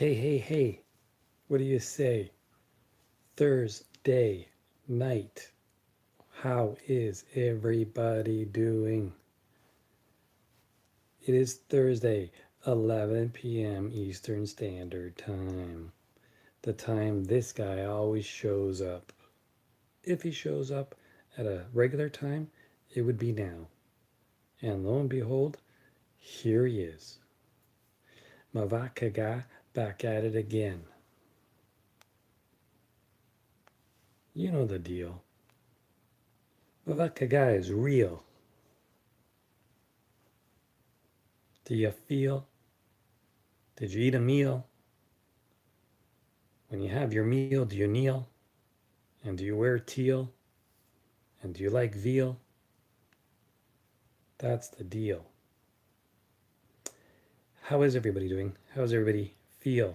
Hey, hey, hey, what do you say? Thursday night. How is everybody doing? It is Thursday, 11 p.m. Eastern Standard Time. The time this guy always shows up. If he shows up at a regular time, it would be now. And lo and behold, here he is. Mavakaga back at it again. You know the deal. Mavakaga is real. Do you feel? Did you eat a meal? When you have your meal, do you kneel? And do you wear teal? And do you like veal? That's the deal. How is everybody doing? How's everybody feeling?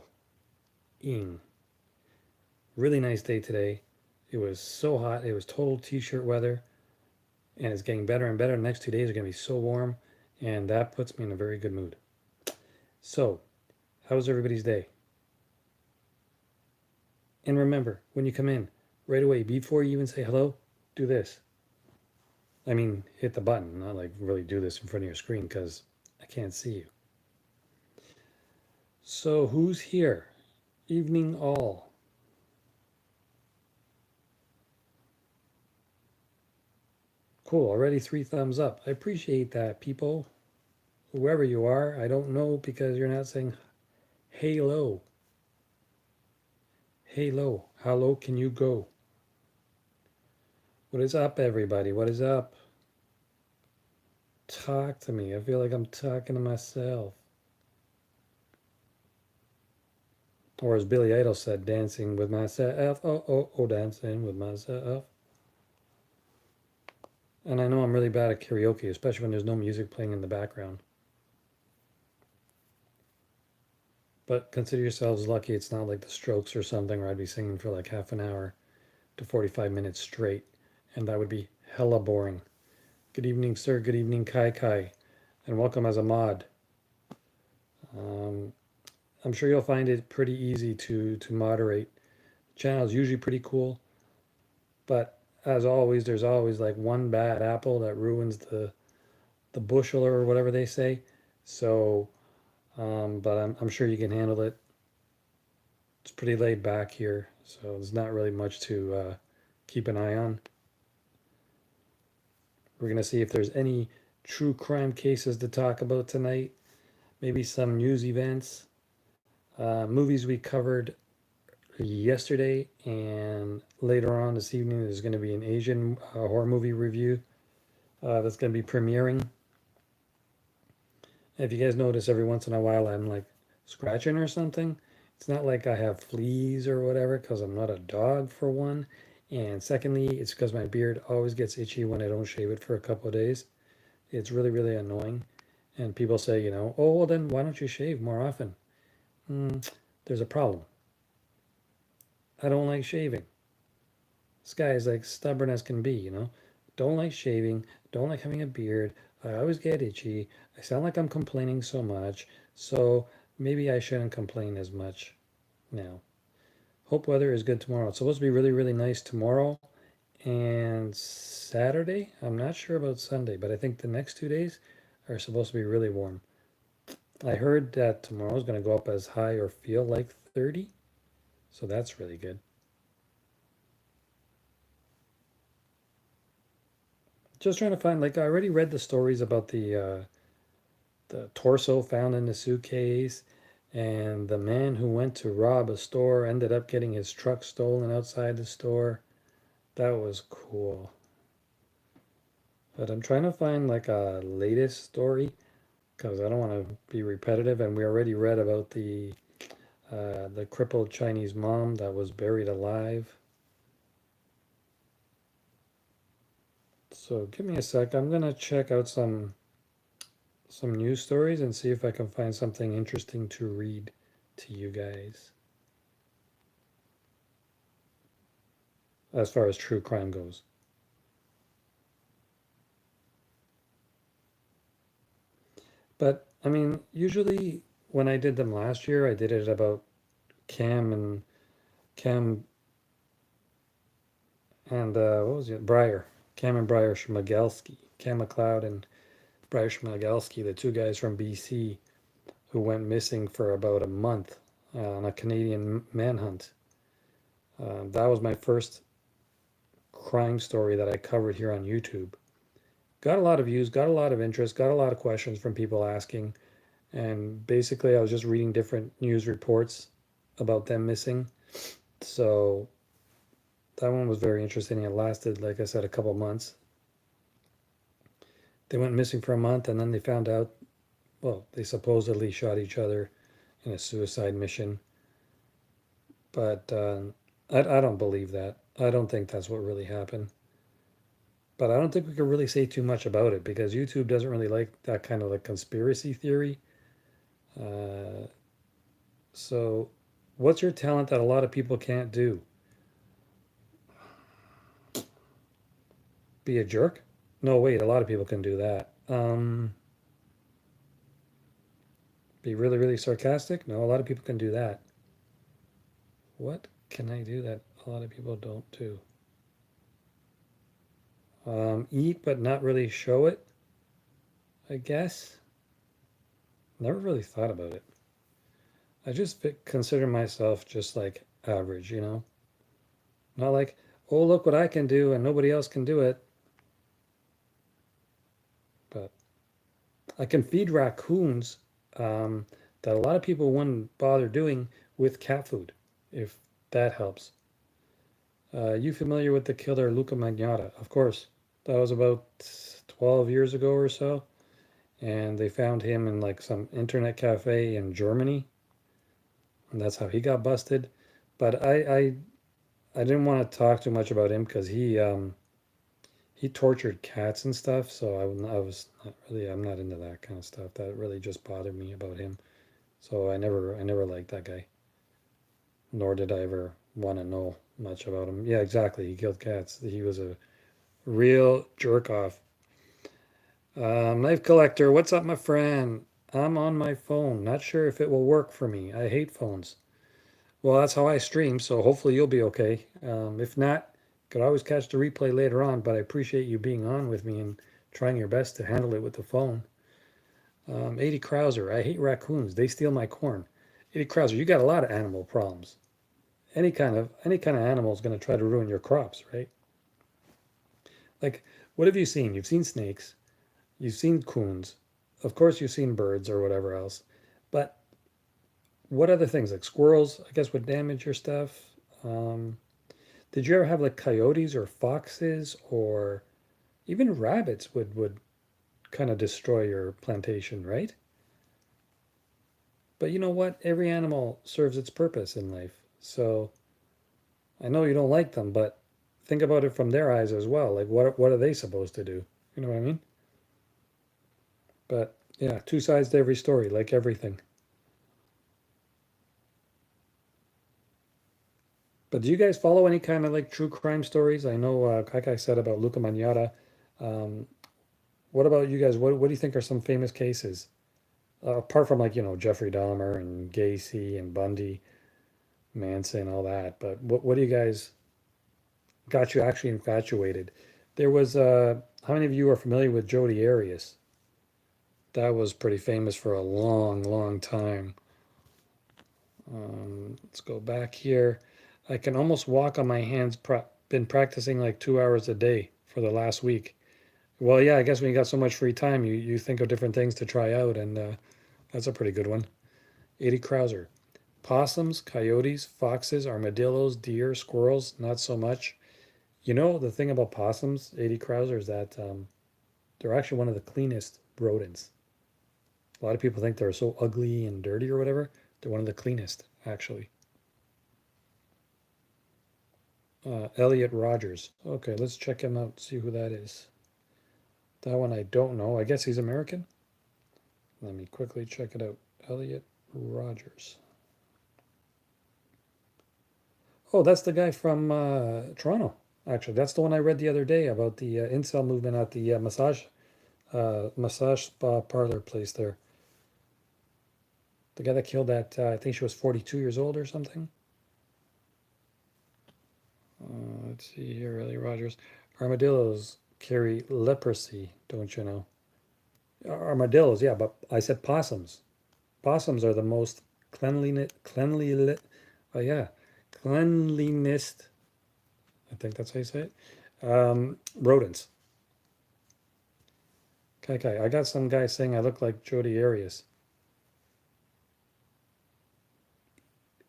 Really nice day today. It was so hot. It was total t-shirt weather. And it's getting better and better. The next 2 days are going to be so warm. And that puts me in a very good mood. So, how was everybody's day? And remember, when you come in, right away, before you even say hello, do this. I mean, hit the button, not like really do this in front of your screen because I can't see you. So who's here? Evening all. Cool, already 3 thumbs up. I appreciate that, people. Whoever you are, I don't know because you're not saying hello. Hello, how low can you go? What is up, everybody? What is up? Talk to me. I feel like I'm talking to myself. Or as Billy Idol said, dancing with myself. Oh, oh, oh, dancing with myself. And I know I'm really bad at karaoke, especially when there's no music playing in the background. But consider yourselves lucky it's not like the Strokes or something where I'd be singing for like half an hour to 45 minutes straight. And that would be hella boring. Good evening, sir. Good evening, Kai Kai. And welcome as a mod. I'm sure you'll find it pretty easy to moderate. The channel is usually pretty cool. But as always, there's always like one bad apple that ruins the bushel or whatever they say. So, but I'm sure you can handle it. It's pretty laid back here, so there's not really much to keep an eye on. We're going to see if there's any true crime cases to talk about tonight, maybe some news events, movies we covered yesterday, and later on this evening there's going to be an Asian horror movie review that's going to be premiering. If you guys notice, every once in a while I'm like scratching or something. It's not like I have fleas or whatever, because I'm not a dog, for one. And secondly, it's because my beard always gets itchy when I don't shave it for a couple of days. It's really, really annoying. And people say, oh, well, then why don't you shave more often? There's a problem. I don't like shaving. This guy is like stubborn as can be, Don't like shaving, don't like having a beard. I always get itchy. I sound like I'm complaining so much. So maybe I shouldn't complain as much now. Hope weather is good tomorrow. It's supposed to be really, really nice tomorrow and Saturday. I'm not sure about Sunday, but I think the next 2 days are supposed to be really warm. I heard that tomorrow is going to go up as high or feel like 30. So that's really good. Just trying to find, like, I already read the stories about the torso found in the suitcase, and the man who went to rob a store ended up getting his truck stolen outside the store. That was cool. But I'm trying to find like a latest story because I don't want to be repetitive. And we already read about the crippled Chinese mom that was buried alive. So give me a sec. I'm gonna check out some news stories and see if I can find something interesting to read to you guys as far as true crime goes. But I mean, usually when I did them last year, I did it about Cam and Cam and what was it? Breyer. Cam and Breyer Schmagelski. Cam McLeod and Breyer Schmagelski, the two guys from BC who went missing for about a month on a Canadian manhunt. That was my first crime story that I covered here on YouTube. Got a lot of views, got a lot of interest, got a lot of questions from people asking. And basically, I was just reading different news reports about them missing. So that one was very interesting. It lasted, like I said, a couple months. They went missing for a month and then they found out, well, they supposedly shot each other in a suicide mission. But I don't believe that. I don't think that's what really happened. But I don't think we can really say too much about it because YouTube doesn't really like that kind of like conspiracy theory. Uh, so, what's your talent that a lot of people can't do? Be a jerk? No, wait, a lot of people can do that. Be really, really sarcastic? No, a lot of people can do that. What can I do that a lot of people don't do? Eat but not really show it, I guess. Never really thought about it. I just consider myself just like average, you know? Not like, oh, look what I can do and nobody else can do it. But I can feed raccoons that a lot of people wouldn't bother doing with cat food, if that helps. You familiar with the killer Luca Magnotta? Of course. That was about 12 years ago or so. And they found him in like some internet cafe in Germany. And that's how he got busted. But I didn't want to talk too much about him because he tortured cats and stuff. So I was not really, I'm not into that kind of stuff. That really just bothered me about him. So I never liked that guy. Nor did I ever want to know much about him. Yeah, exactly. He killed cats. He was a real jerk off. Knife collector, what's up, my friend? I'm on my phone. Not sure if it will work for me. I hate phones. Well, that's how I stream, so hopefully you'll be okay. If not, could always catch the replay later on, but I appreciate you being on with me and trying your best to handle it with the phone. 80 Krauser, I hate raccoons. They steal my corn. 80 Krauser, you got a lot of animal problems. Any kind of animal is going to try to ruin your crops, right? Like, what have you seen? You've seen snakes, you've seen coons, of course you've seen birds or whatever else, but what other things like squirrels? I guess would damage your stuff. Um, did you ever have like coyotes or foxes or even rabbits would kind of destroy your plantation, right? But you know what? Every animal serves its purpose in life. So I know you don't like them, but think about it from their eyes as well. Like what are they supposed to do? You know what I mean? But yeah, two sides to every story, like everything. But do you guys follow any kind of like true crime stories? I know, like I said about Luca Magnotta. Um, what about you guys? What do you think are some famous cases? Apart from like, Jeffrey Dahmer and Gacy and Bundy, Manson, all that. But what do you guys got you actually infatuated? There was, how many of you are familiar with Jodi Arias? That was pretty famous for a long, long time. Let's go back here. I can almost walk on my hands. Been practicing like 2 hours a day for the last week. Well, yeah, I guess when you got so much free time, you think of different things to try out, and that's a pretty good one. 80 Krauser. Possums, coyotes, foxes, armadillos, deer, squirrels, not so much. You know, the thing about possums, 80 Krauser, is that they're actually one of the cleanest rodents. A lot of people think they're so ugly and dirty or whatever. They're one of the cleanest, actually. Elliot Rogers. Okay, let's check him out, see who that is. That one I don't know. I guess he's American. Let me quickly check it out. Elliot Rogers. Oh, that's the guy from Toronto. Actually, that's the one I read the other day about the incel movement at the massage spa parlor place there. The guy that killed that, I think she was 42 years old or something. Let's see here, Elliot Rogers. Armadillos carry leprosy, don't you know? Armadillos, yeah, but I said possums. Possums are the most oh yeah, cleanliness. I think that's how you say it. Rodents. Okay, I got some guy saying I look like Jodi Arias.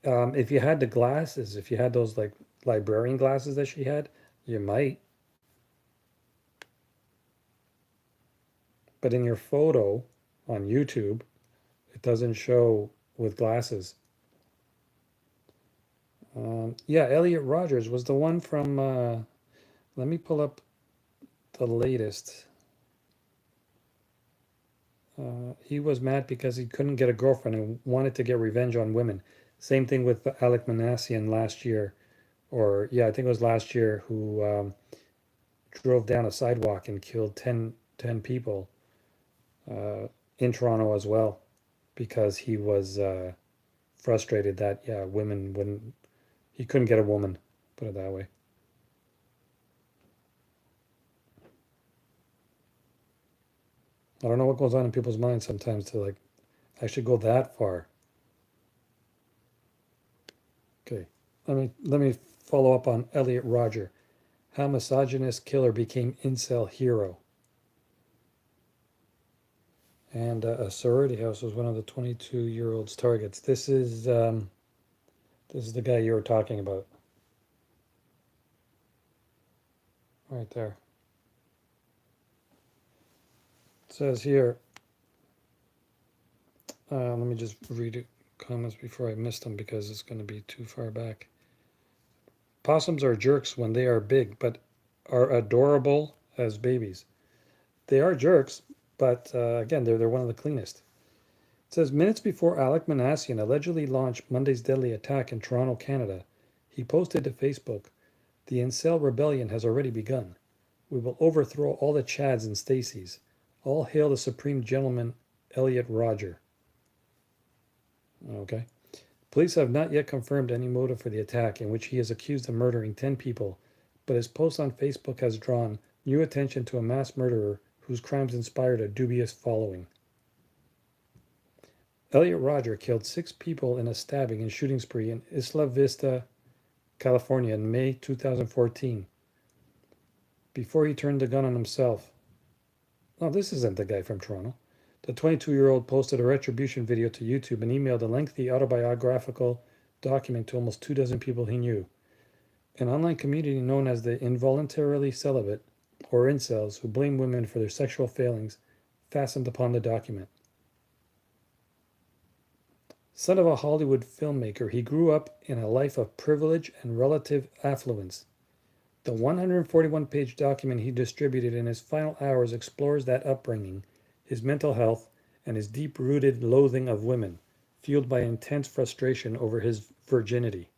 If you had the glasses, if you had those like librarian glasses that she had, you might. But in your photo on YouTube, it doesn't show with glasses. Yeah, Elliot Rogers was the one from. Let me pull up the latest. He was mad because he couldn't get a girlfriend and wanted to get revenge on women. Same thing with Alec Manassian last year, or yeah, I think it was last year, who drove down a sidewalk and killed 10 people in Toronto as well because he was frustrated that, yeah, women wouldn't, he couldn't get a woman, put it that way. I don't know what goes on in people's minds sometimes to like actually go that far. Okay, let me follow up on Elliot Roger. How misogynist killer became incel hero. And a sorority house was one of the 22-year-old's targets. This is the guy you were talking about, right there. It says here. Let me just read it, comments before I miss them because it's going to be too far back. Possums are jerks when they are big, but are adorable as babies. They are jerks, but again, they're one of the cleanest. It says minutes before Alec Manassian allegedly launched Monday's deadly attack in Toronto, Canada, he posted to Facebook, "The incel rebellion has already begun. We will overthrow all the Chads and Stacys. All hail the supreme gentleman, Elliot Roger." Okay. Police have not yet confirmed any motive for the attack, in which he is accused of murdering 10 people, but his post on Facebook has drawn new attention to a mass murderer whose crimes inspired a dubious following. Elliot Roger killed 6 people in a stabbing and shooting spree in Isla Vista, California in May 2014, before he turned the gun on himself. No, this isn't the guy from Toronto. The 22-year-old posted a retribution video to YouTube and emailed a lengthy autobiographical document to almost 24 people he knew. An online community known as the involuntarily celibate, or incels, who blame women for their sexual failings, fastened upon the document. Son of a Hollywood filmmaker, he grew up in a life of privilege and relative affluence. The 141-page document he distributed in his final hours explores that upbringing, his mental health, and his deep-rooted loathing of women, fueled by intense frustration over his virginity.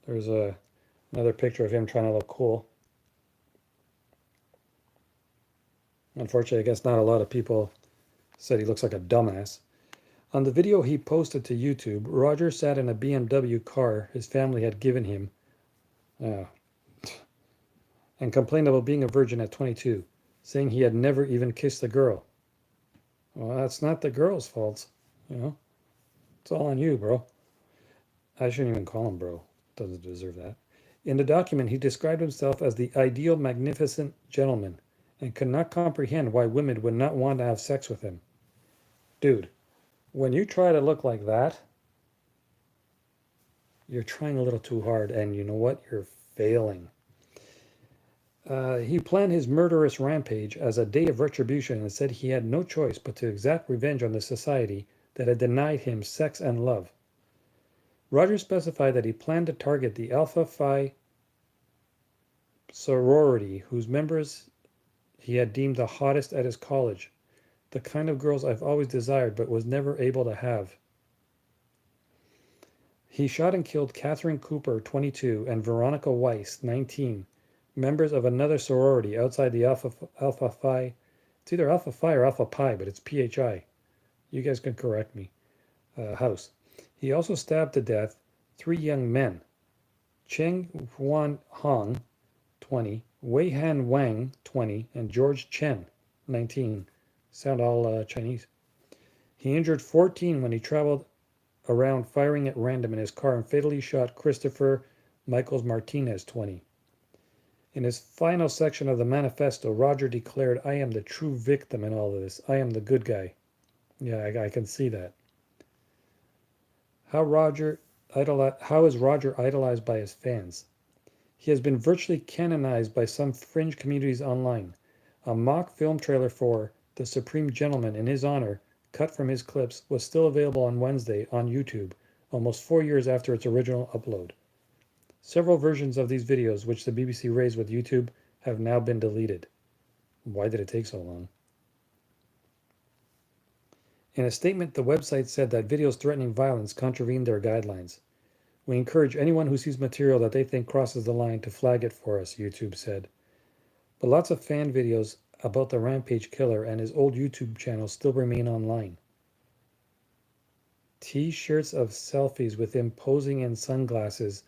There's another picture of him trying to look cool. Unfortunately, I guess not a lot of people said he looks like a dumbass. On the video he posted to YouTube, Roger sat in a BMW car his family had given him and complained about being a virgin at 22, saying he had never even kissed a girl. Well, that's not the girl's fault, you know? It's all on you, bro. I shouldn't even call him bro. Doesn't deserve that. In the document, he described himself as the ideal magnificent gentleman and could not comprehend why women would not want to have sex with him. Dude, when you try to look like that, you're trying a little too hard, and you know what? You're failing. He planned his murderous rampage as a day of retribution and said he had no choice but to exact revenge on the society that had denied him sex and love. Roger specified that he planned to target the Alpha Phi sorority, whose members he had deemed the hottest at his college, the kind of girls I've always desired but was never able to have. He shot and killed Catherine Cooper, 22, and Veronica Weiss, 19, members of another sorority outside the Alpha Phi. It's either Alpha Phi or Alpha Pi, but it's PHI. You guys can correct me. house. He also stabbed to death 3 young men: Cheng Huan Hong, 20, Wei Han Wang, 20, and George Chen, 19. Sound all Chinese. He injured 14 when he traveled around firing at random in his car and fatally shot Christopher Michaels Martinez, 20. In his final section of the manifesto, Roger declared, "I am the true victim in all of this. I am the good guy." Yeah, I can see that. How is Roger idolized by his fans? He has been virtually canonized by some fringe communities online. A mock film trailer for The Supreme Gentleman in his honor, cut from his clips, was still available on Wednesday on YouTube, almost 4 years after its original upload. Several versions of these videos, which the BBC raised with YouTube, have now been deleted. Why did it take so long? In a statement, the website said that videos threatening violence contravene their guidelines. "We encourage anyone who sees material that they think crosses the line to flag it for us," YouTube said. But lots of fan videos about the Rampage killer and his old YouTube channel still remain online. T-shirts of selfies with him posing in sunglasses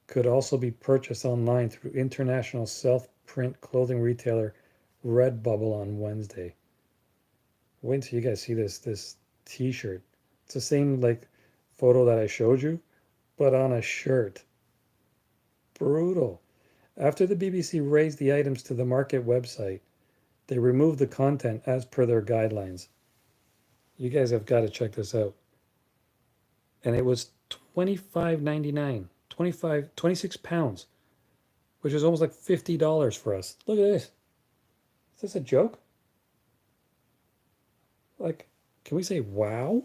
could also be purchased online through international self-print clothing retailer Redbubble on Wednesday. Wait until you guys see this T-shirt. It's the same like photo that I showed you, but on a shirt. Brutal. After the BBC raised the items to the market website, they removed the content as per their guidelines. You guys have got to check this out. And it was $25.99, 26 pounds, which is almost like $50 for us. Look at this. Is this a joke? Like, can we say wow?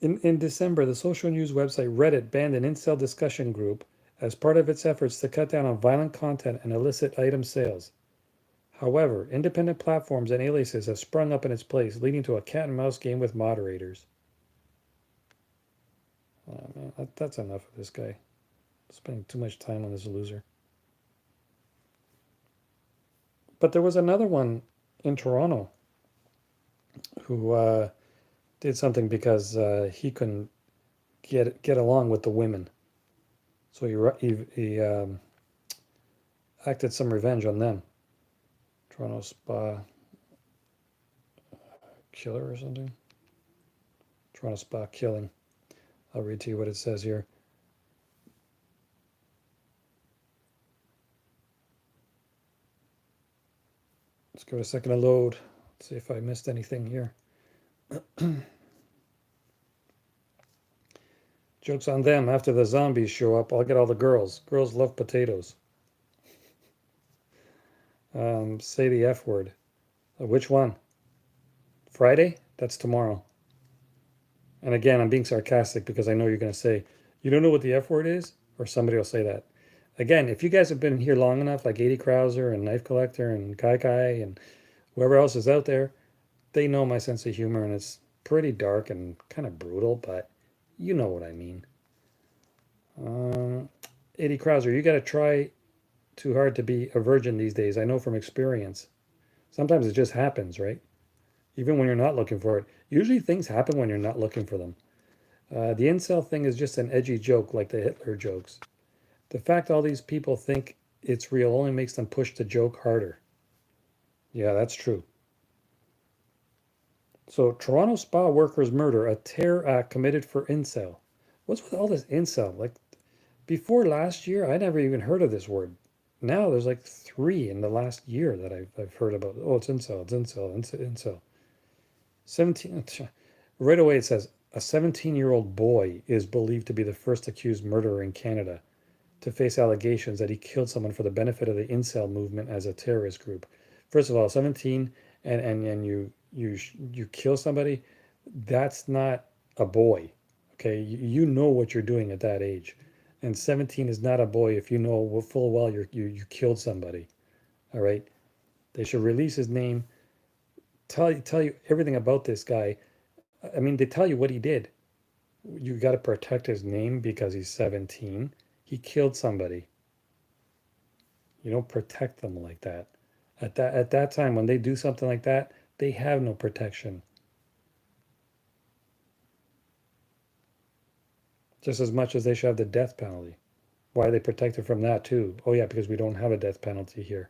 In December, the social news website Reddit banned an incel discussion group as part of its efforts to cut down on violent content and illicit item sales. However, independent platforms and aliases have sprung up in its place, leading to a cat and mouse game with moderators. Oh, man, that's enough of this guy. Spending too much time on this loser. But there was another one in Toronto who did something because he couldn't get along with the women. So he acted some revenge on them. Toronto Spa killer or something. Toronto Spa killing. I'll read to you what it says here. Let's give it a second to load. Let's see if I missed anything here. Joke's on them. After the zombies show up, I'll get all the girls. Girls love potatoes. Say the F word. Which one? Friday? That's tomorrow. And again, I'm being sarcastic because I know you're going to say, "You don't know what the F word is?" Or somebody will say that. Again, if you guys have been here long enough, like 80 Krauser and Knife Collector and Kai Kai and whoever else is out there, they know my sense of humor, and it's pretty dark and kind of brutal, but you know what I mean. 80 Krauser, you got to try too hard to be a virgin these days. I know from experience. Sometimes it just happens, right? Even when you're not looking for it. Usually things happen when you're not looking for them. The incel thing is just an edgy joke like the Hitler jokes. The fact all these people think it's real only makes them push the joke harder. Yeah, that's true. So, Toronto spa workers murder, a terror act committed for incel. What's with all this incel? Like, before last year, I never even heard of this word. Now there's like 3 in the last year that I've heard about. Oh, it's incel, it's incel, incel. 17, right away it says, a 17-year-old boy is believed to be the first accused murderer in Canada to face allegations that he killed someone for the benefit of the incel movement as a terrorist group. First of all, 17 and you kill somebody, that's not a boy. Okay, you know what you're doing at that age. And 17 is not a boy if you know full well you killed somebody. All right, they should release his name, tell you everything about this guy. I mean, they tell you what he did. You got to protect his name because he's 17. He killed somebody. You don't protect them like that. At that time, when they do something like that, they have no protection. just as much as they should have the death penalty. Why are they protected from that too? Oh yeah, because we don't have a death penalty here.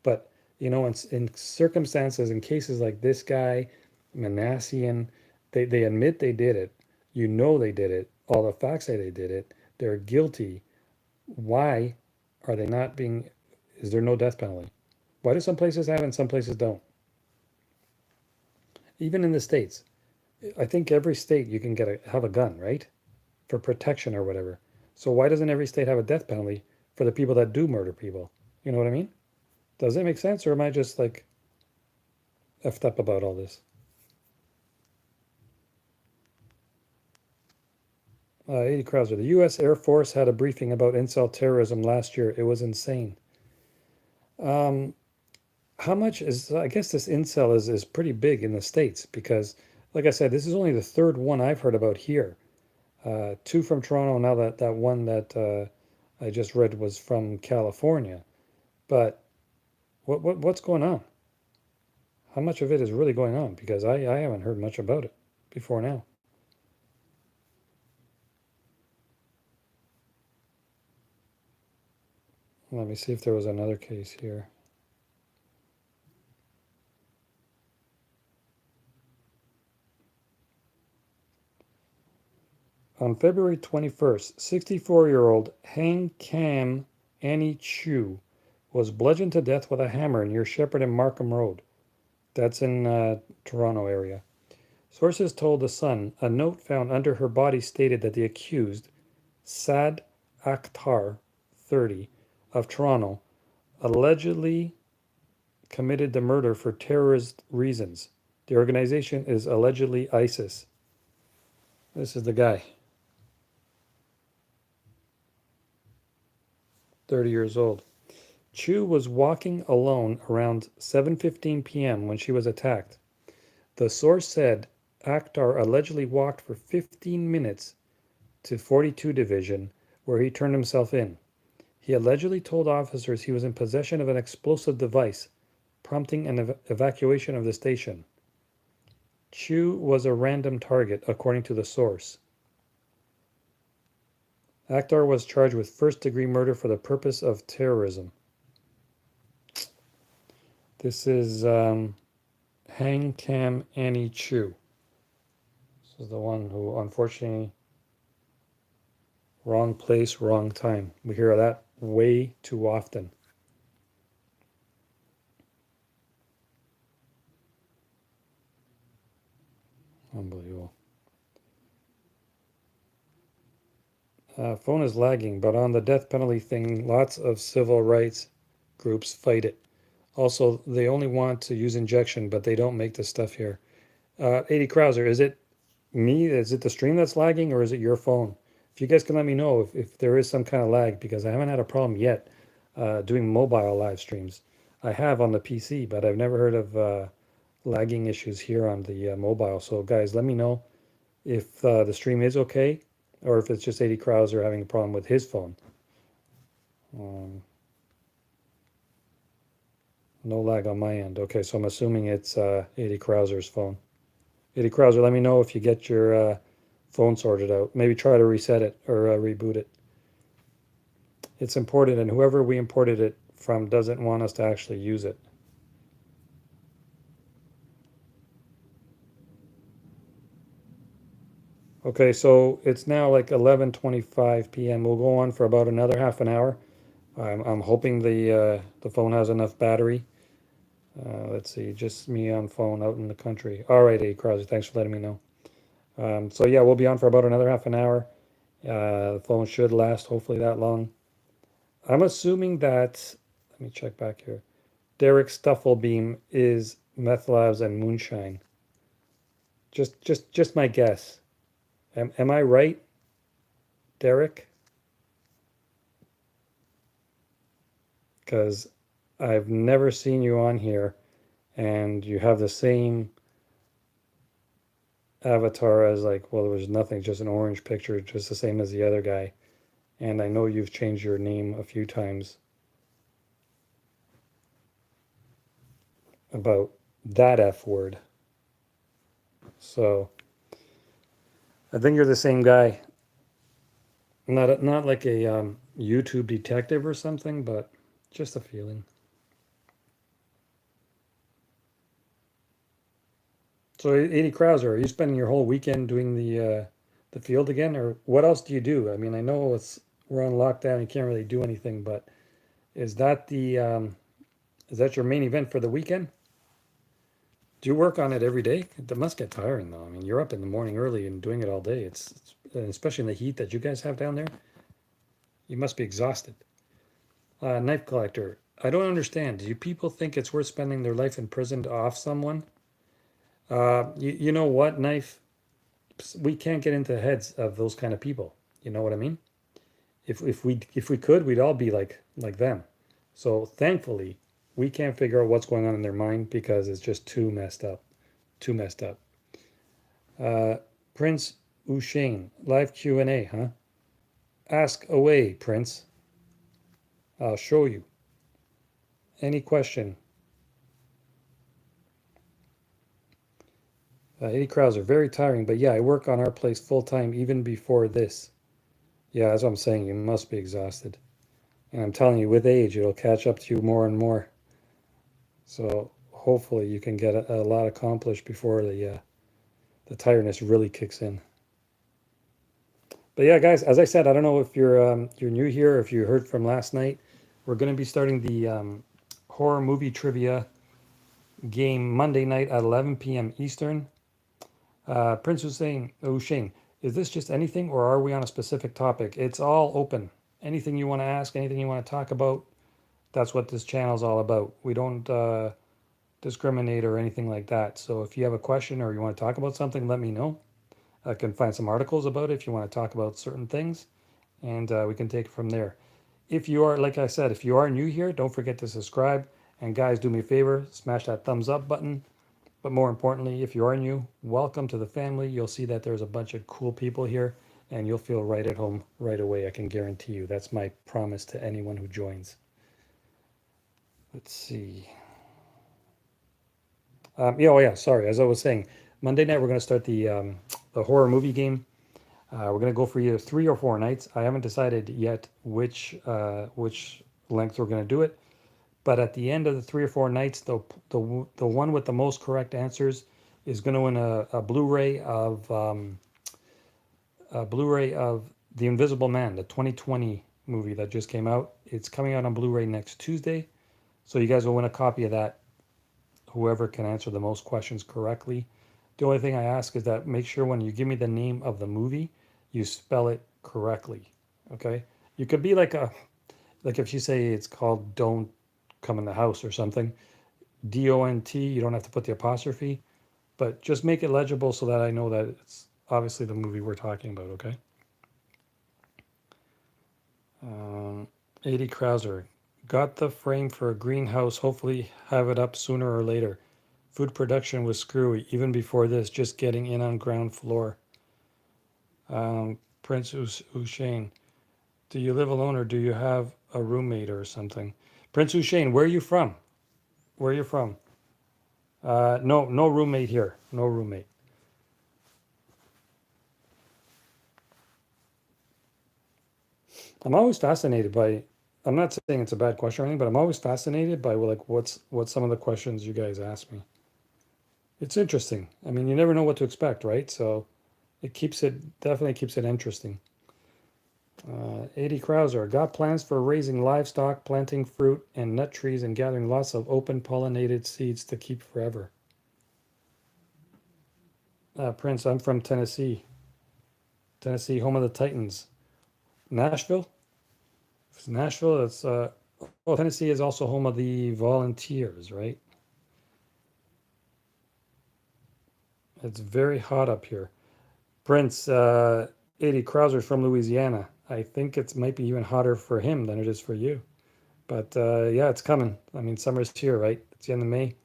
But in circumstances, in cases like this guy, Manassian, they admit they did it. They did it. All the facts say they did it. They're guilty. Why are they not being? Is there no death penalty? Why do some places have it and some places don't? Even in the states, I think every state you can have a gun, right, for protection or whatever. So why doesn't every state have a death penalty for the people that do murder people? You know what I mean? Does that make sense, or am I just like effed up about all this? 80 Krauser. The U.S. Air Force had a briefing about incel terrorism last year. It was insane. Um, how much is? I guess this incel is pretty big in the States because, like I said, this is only the third one I've heard about here. Two from Toronto. Now that one that I just read was from California. But what's going on? How much of it is really going on? Because I haven't heard much about it before now. Let me see if there was another case here. On February 21st, 64-year-old Hang Kam Annie Chu was bludgeoned to death with a hammer near Shepherd and Markham Road. That's in Toronto area. Sources told The Sun a note found under her body stated that the accused, Sad Akhtar, 30, of Toronto, allegedly committed the murder for terrorist reasons. The organization is allegedly ISIS. This is the guy, 30 years old. Chu was walking alone around 7:15 p.m. when she was attacked. The source said Akhtar allegedly walked for 15 minutes to 42 Division, where he turned himself in. He allegedly told officers he was in possession of an explosive device, prompting an evacuation of the station. Chu was a random target, according to the source. Akhtar was charged with first-degree murder for the purpose of terrorism. This is Hang Kam Annie Chu. This is the one who, unfortunately, wrong place, wrong time. We hear that way too often. Unbelievable. Phone is lagging, but on the death penalty thing, lots of civil rights groups fight it. Also, they only want to use injection, but they don't make the stuff here. 80 Krauser, is it me? Is it the stream that's lagging, or is it your phone? If you guys can let me know if there is some kind of lag, because I haven't had a problem yet doing mobile live streams. I have on the PC, but I've never heard of lagging issues here on the mobile. So guys, let me know if the stream is okay, or if it's just 80 Krauser having a problem with his phone. Um, no lag on my end. Okay, so I'm assuming it's 80 Krauser's phone. 80 Krauser, let me know if you get your phone sorted out. Maybe try to reset it or reboot it. It's important, and whoever we imported it from doesn't want us to actually use it. Okay, so it's now like 11:25 p.m. We'll go on for about another half an hour. I'm hoping the phone has enough battery. Let's see, just me on phone out in the country. All right, A. Crosby, thanks for letting me know. So yeah, we'll be on for about another half an hour. The phone should last hopefully that long. I'm assuming that, let me check back here. Derek Stufflebeam is meth labs and moonshine. Just my guess. Am I right, Derek? Because I've never seen you on here and you have the same avatar as like, well, there was nothing, just an orange picture, just the same as the other guy. And I know you've changed your name a few times about that F word. So I think you're the same guy. Not like a YouTube detective or something, but just a feeling. So, 80 Krauser, are you spending your whole weekend doing the field again, or what else do you do? I mean, I know it's we're on lockdown, you can't really do anything, but is that the is that your main event for the weekend? Do you work on it every day? That must get tiring, though. I mean, you're up in the morning early and doing it all day. It's and especially in the heat that you guys have down there. You must be exhausted. Knife collector. I don't understand. Do you people think it's worth spending their life in prison to off someone? You know what, knife? We can't get into the heads of those kind of people. You know what I mean? If we could, we'd all be like them. So thankfully, we can't figure out what's going on in their mind because it's just too messed up. Too messed up. Uh, Prince Ushane, live Q&A, huh? Ask away, Prince. I'll show you. Any question? Eddie Krauser, very tiring, but yeah, I work on our place full time even before this. Yeah, that's what I'm saying. You must be exhausted. And I'm telling you, with age, it'll catch up to you more and more. So hopefully you can get a lot accomplished before the tiredness really kicks in. But yeah, guys, as I said, I don't know if you're new here, or if you heard from last night. We're going to be starting the horror movie trivia game Monday night at 11 p.m. Eastern. Prince Hussein, Hussein, is this just anything, or are we on a specific topic? It's all open. Anything you want to ask, anything you want to talk about, that's what this channel is all about. We don't discriminate or anything like that. So if you have a question or you want to talk about something, let me know. I can find some articles about it if you want to talk about certain things, and we can take it from there. If you are, like I said, if you are new here, don't forget to subscribe. And guys, do me a favor, smash that thumbs up button. But more importantly, if you are new, welcome to the family. You'll see that there's a bunch of cool people here, and you'll feel right at home right away. I can guarantee you. That's my promise to anyone who joins. Let's see. Yeah, oh yeah, sorry. As I was saying, Monday night we're going to start the horror movie game. We're going to go for either 3 or 4 nights. I haven't decided yet which length we're going to do it. But at the end of the 3 or 4 nights, the one with the most correct answers is going to win a Blu-ray of The Invisible Man, the 2020 movie that just came out. It's coming out on Blu-ray next Tuesday, so you guys will win a copy of that. Whoever can answer the most questions correctly. The only thing I ask is that make sure when you give me the name of the movie, you spell it correctly. Okay? You could be like if you say it's called Don't Come in the House or something, DONT, you don't have to put the apostrophe, but just make it legible so that I know that it's obviously the movie we're talking about, okay? 80 Krauser, got the frame for a greenhouse, hopefully have it up sooner or later. Food production was screwy, even before this, just getting in on ground floor. Prince Ushane, do you live alone or do you have a roommate or something? Prince Ushane, where are you from? Where are you from? No, no roommate here. No roommate. I'm always fascinated by. I'm not saying it's a bad question or anything, but I'm always fascinated by like what's some of the questions you guys ask me. It's interesting. I mean, you never know what to expect, right? So it definitely keeps it interesting. 80 Krauser, got plans for raising livestock, planting fruit and nut trees, and gathering lots of open pollinated seeds to keep forever. Prince, I'm from Tennessee. Tennessee, home of the Titans. Nashville? If it's Nashville, it's well, Tennessee is also home of the Volunteers, right? It's very hot up here. Prince, 80 Krauser's from Louisiana. I think it might be even hotter for him than it is for you. But yeah, it's coming. I mean, summer's here, right? It's the end of May.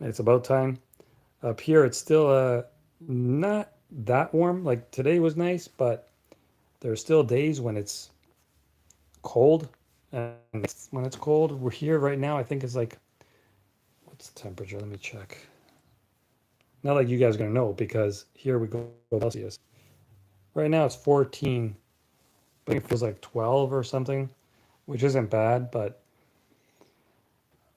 It's about time. Up here, it's still not that warm. Like today was nice, but there's still days when it's cold. And when it's cold, we're here right now. I think it's like, what's the temperature? Let me check. Not like you guys are gonna know because here we go Celsius. Right now it's 14 I think it feels like 12 or something, which isn't bad, but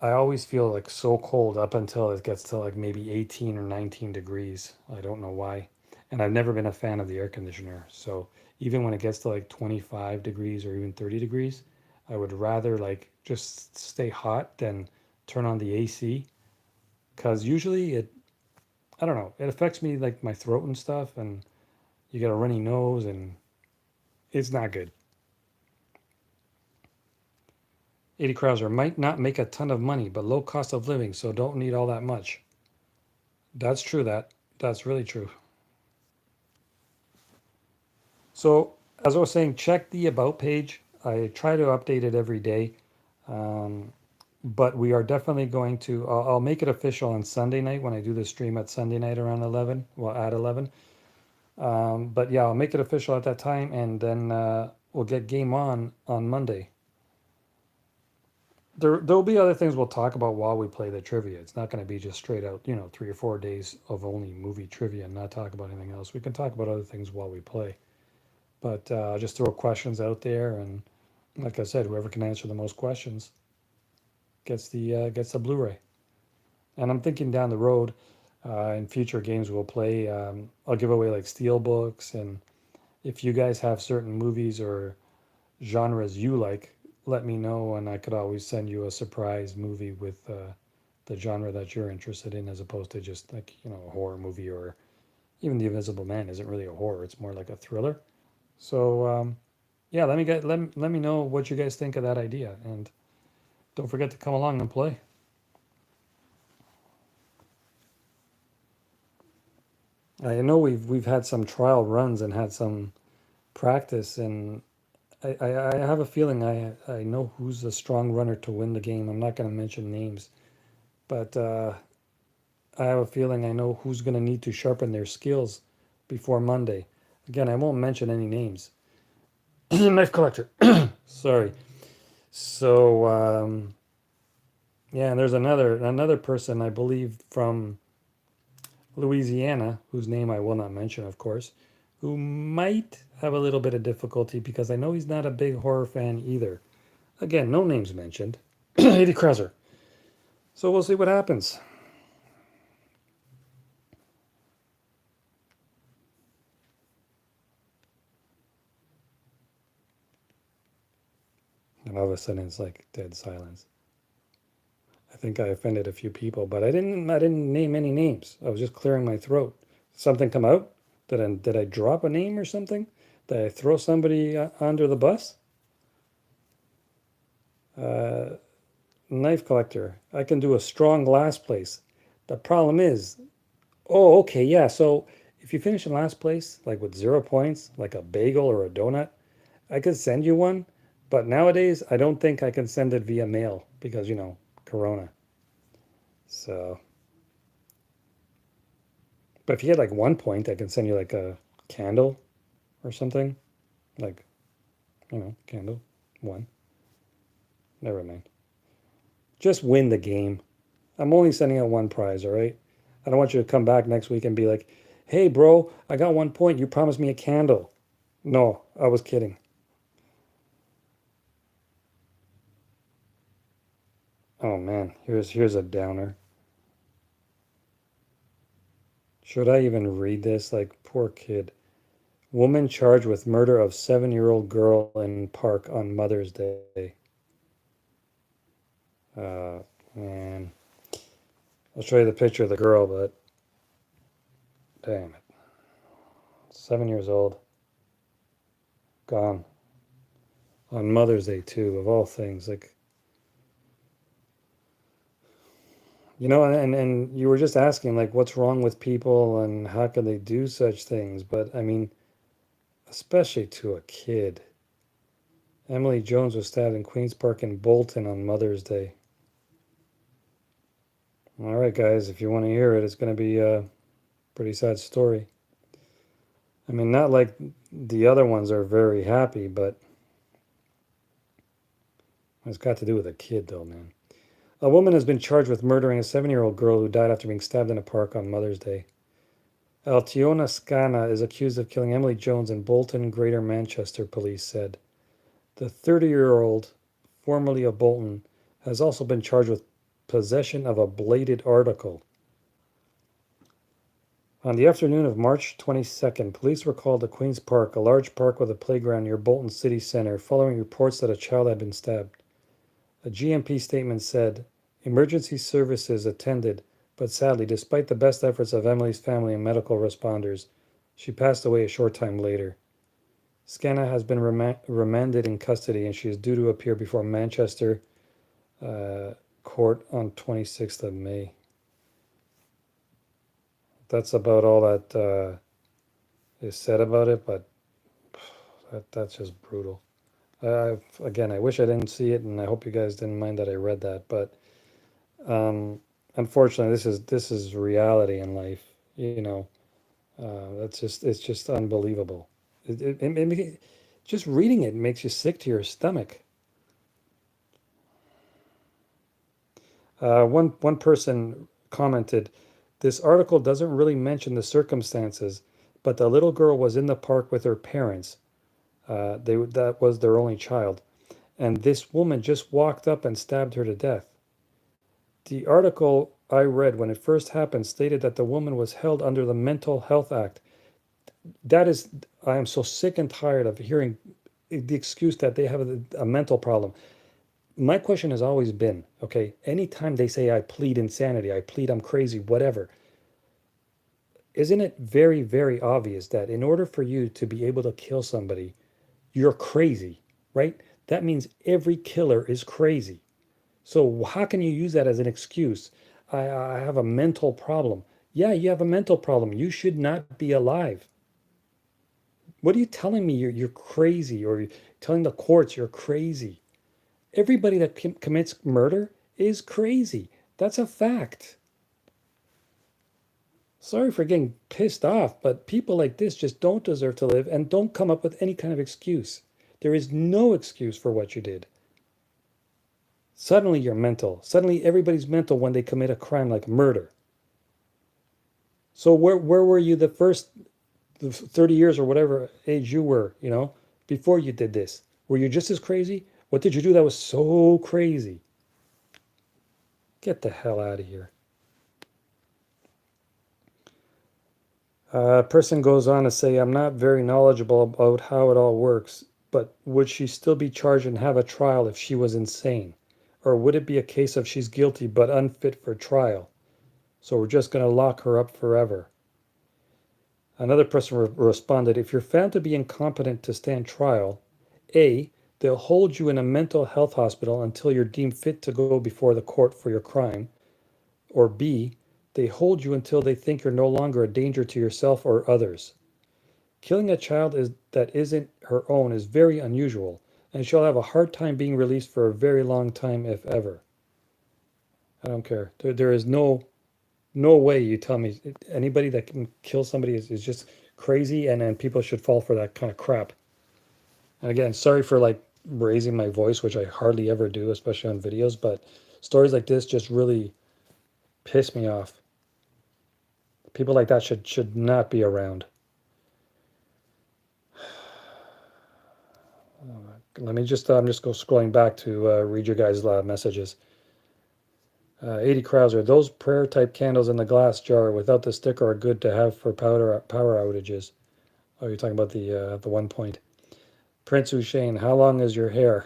I always feel like so cold up until it gets to like maybe 18 or 19 degrees. I don't know why. And I've never been a fan of the air conditioner. So even when it gets to like 25 degrees or even 30 degrees, I would rather like just stay hot than turn on the AC, because usually I don't know, it affects me like my throat and stuff, and you get a runny nose and it's not good. 80 Krauser might not make a ton of money, but low cost of living, so don't need all that much. That's true. That's really true. So as I was saying, check the about page. I try to update it every day, um, but we are definitely going to. I'll make it official on Sunday night when I do the stream at Sunday night around 11. Well, at 11. But yeah, I'll make it official at that time, and then we'll get game on Monday. There'll be other things we'll talk about while we play the trivia. It's not going to be just straight out, 3 or 4 days of only movie trivia and not talk about anything else. We can talk about other things while we play. But just throw questions out there, and like I said, whoever can answer the most questions gets the Blu-ray. And I'm thinking down the road, in future games we'll play, I'll give away like steel books, and if you guys have certain movies or genres you like, let me know, and I could always send you a surprise movie with the genre that you're interested in, as opposed to just like a horror movie, or even The Invisible Man isn't really a horror; it's more like a thriller. So yeah, let me know what you guys think of that idea, and don't forget to come along and play. I know we've had some trial runs and had some practice, and I have a feeling I know who's the strong runner to win the game. I'm not going to mention names, but I have a feeling I know who's going to need to sharpen their skills before Monday. Again, I won't mention any names. Knife collector. Sorry. So yeah, and there's another person I believe from Louisiana, whose name I will not mention, of course, who might have a little bit of difficulty because I know he's not a big horror fan either. Again, no names mentioned. 80 Krauser. So we'll see what happens. And all of a sudden it's like dead silence. I think I offended a few people, but I didn't name any names. I was just clearing my throat. Something come out? Did I drop a name or something? Did I throw somebody under the bus? Uh, Knife collector. I can do a strong last place. The problem is, oh, okay, yeah. So if you finish in last place, like with 0 points, like a bagel or a donut, I could send you one. But nowadays, I don't think I can send it via mail because, Corona. So, but if you get like 1 point, I can send you like a candle or something. Like, candle. One. Never mind. Just win the game. I'm only sending out one prize, all right? I don't want you to come back next week and be like, hey, bro, I got 1 point. You promised me a candle. No, I was kidding. Oh man, here's a downer. Should I even read this? Like, poor kid. Woman charged with murder of 7-year-old girl in park on Mother's Day. Uh, man. I'll show you the picture of the girl, but damn it. 7 years old. Gone. On Mother's Day, too, of all things. Like, and you were just asking, like, what's wrong with people and how could they do such things? But, I mean, especially to a kid. Emily Jones was stabbed in Queens Park in Bolton on Mother's Day. All right, guys, if you want to hear it, it's going to be a pretty sad story. I mean, not like the other ones are very happy, but it's got to do with a kid, though, man. A woman has been charged with murdering a 7-year-old girl who died after being stabbed in a park on Mother's Day. Altiona Scana is accused of killing Emily Jones in Bolton, Greater Manchester, police said. The 30-year-old, formerly of Bolton, has also been charged with possession of a bladed article. On the afternoon of March 22nd, police were called to Queen's Park, a large park with a playground near Bolton City Centre, following reports that a child had been stabbed. A GMP statement said, "Emergency services attended, but sadly, despite the best efforts of Emily's family and medical responders, she passed away a short time later." Scanna has been remanded in custody, and she is due to appear before Manchester court on 26th of May. That's about all that is said about it, but that's just brutal. Again, I wish I didn't see it, and I hope you guys didn't mind that I read that. But unfortunately, this is reality in life. It's just unbelievable. Just reading it makes you sick to your stomach. One person commented, "This article doesn't really mention the circumstances, but the little girl was in the park with her parents. That was their only child, and this woman just walked up and stabbed her to death." The article I read when it first happened stated that the woman was held under the Mental Health Act. I am so sick and tired of hearing the excuse that they have a mental problem. My question has always been, okay, anytime they say I plead insanity, I plead I'm crazy, whatever, isn't it very, very obvious that in order for you to be able to kill somebody, you're crazy, right? That means every killer is crazy. So how can you use that as an excuse? I have a mental problem. Yeah, you have a mental problem. You should not be alive. What are you telling me? You're crazy, or you're telling the courts you're crazy? Everybody that commits murder is crazy. That's a fact. Sorry for getting pissed off, but people like this just don't deserve to live and don't come up with any kind of excuse. There is no excuse for what you did. Suddenly you're mental. Suddenly everybody's mental when they commit a crime like murder. So where were you the first 30 years or whatever age you were, before you did this? Were you just as crazy? What did you do that was so crazy? Get the hell out of here. A person goes on to say, "I'm not very knowledgeable about how it all works, but would she still be charged and have a trial if she was insane? Or would it be a case of she's guilty but unfit for trial? So we're just going to lock her up forever?" Another person responded, "If you're found to be incompetent to stand trial, A, they'll hold you in a mental health hospital until you're deemed fit to go before the court for your crime. Or B, they hold you until they think you're no longer a danger to yourself or others. Killing a child that isn't her own is very unusual, and she'll have a hard time being released for a very long time, if ever." I don't care. There is no way you tell me anybody that can kill somebody is just crazy, and then people should fall for that kind of crap. And again, sorry for like raising my voice, which I hardly ever do, especially on videos, but stories like this just really piss me off. People like that should not be around. Let me just I'm just go scrolling back to read your guys' messages. 80 Krauser, those prayer type candles in the glass jar without the sticker are good to have for power outages. Oh, you're talking about the 1 point. Prince Ushane, how long is your hair?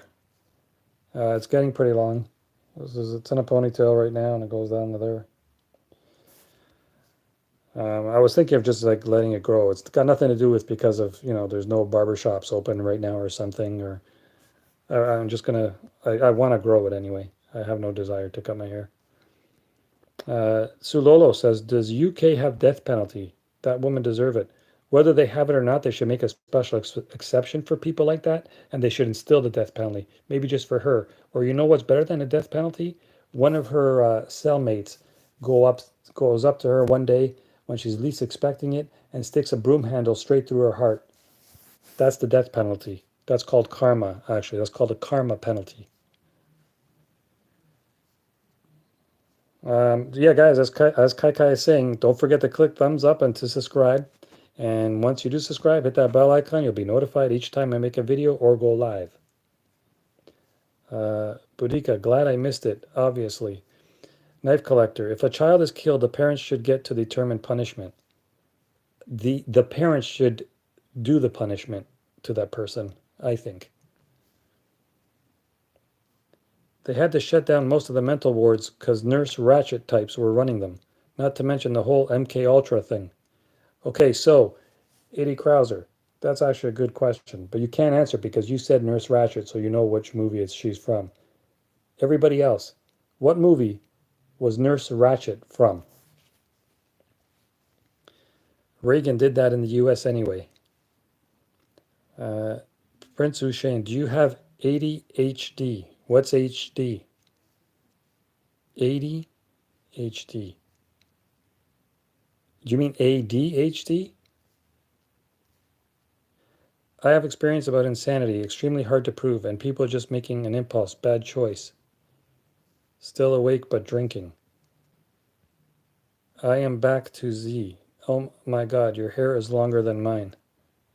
It's getting pretty long. It's in a ponytail right now, and it goes down to there. I was thinking of just like letting it grow. It's got nothing to do with because of, there's no barber shops open right now or something, or I'm just gonna, I want to grow it anyway. I have no desire to cut my hair. Sulolo says, "Does UK have death penalty? That woman deserve it. Whether they have it or not, they should make a special exception for people like that, and they should instill the death penalty, maybe just for her. Or you know what's better than a death penalty? One of her cellmates goes up to her one day when she's least expecting it and sticks a broom handle straight through her heart. That's the death penalty. That's called karma, actually. That's called a karma penalty." Yeah, guys, as Kai Kai is saying, don't forget to click thumbs up and to subscribe. And once you do subscribe, hit that bell icon. You'll be notified each time I make a video or go live. Budika, glad I missed it, obviously. Knife collector, if a child is killed, the parents should get to determine punishment. The parents should do the punishment to that person, I think. They had to shut down most of the mental wards because Nurse Ratchet types were running them, not to mention the whole MK Ultra thing. Okay, so, Eddie Krauser, that's actually a good question, but you can't answer because you said Nurse Ratchet, so you know which movie she's from. Everybody else, what movie was Nurse Ratchet from? Reagan did that in the US anyway. Uh, Prince Hussein, do you have ADHD? What's HD? ADHD. Do you mean ADHD? I have experience about insanity, extremely hard to prove, and people just making an impulse, bad choice. Still awake but drinking. I am back to Z. Oh my god, your hair is longer than mine.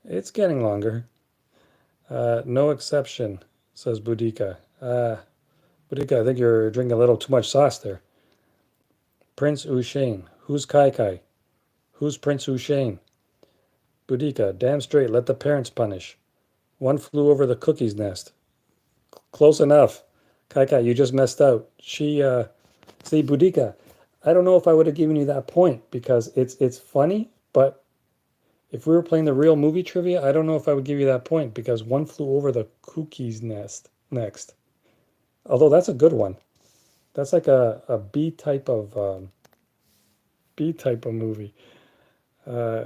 It's getting longer. No exception, says Budika. Budika, I think you're drinking a little too much sauce there. Prince Ushane. Who's Kai Kai? Who's Prince Ushane? Budika, damn straight, let the parents punish. One flew over the cookie's nest. Close enough. Kai Kai, you just messed out. See, Budika, I don't know if I would have given you that point because it's funny, but if we were playing the real movie trivia, I don't know if I would give you that point because one flew over the cookie's nest next. Although that's a good one. That's like a B type of movie. Uh,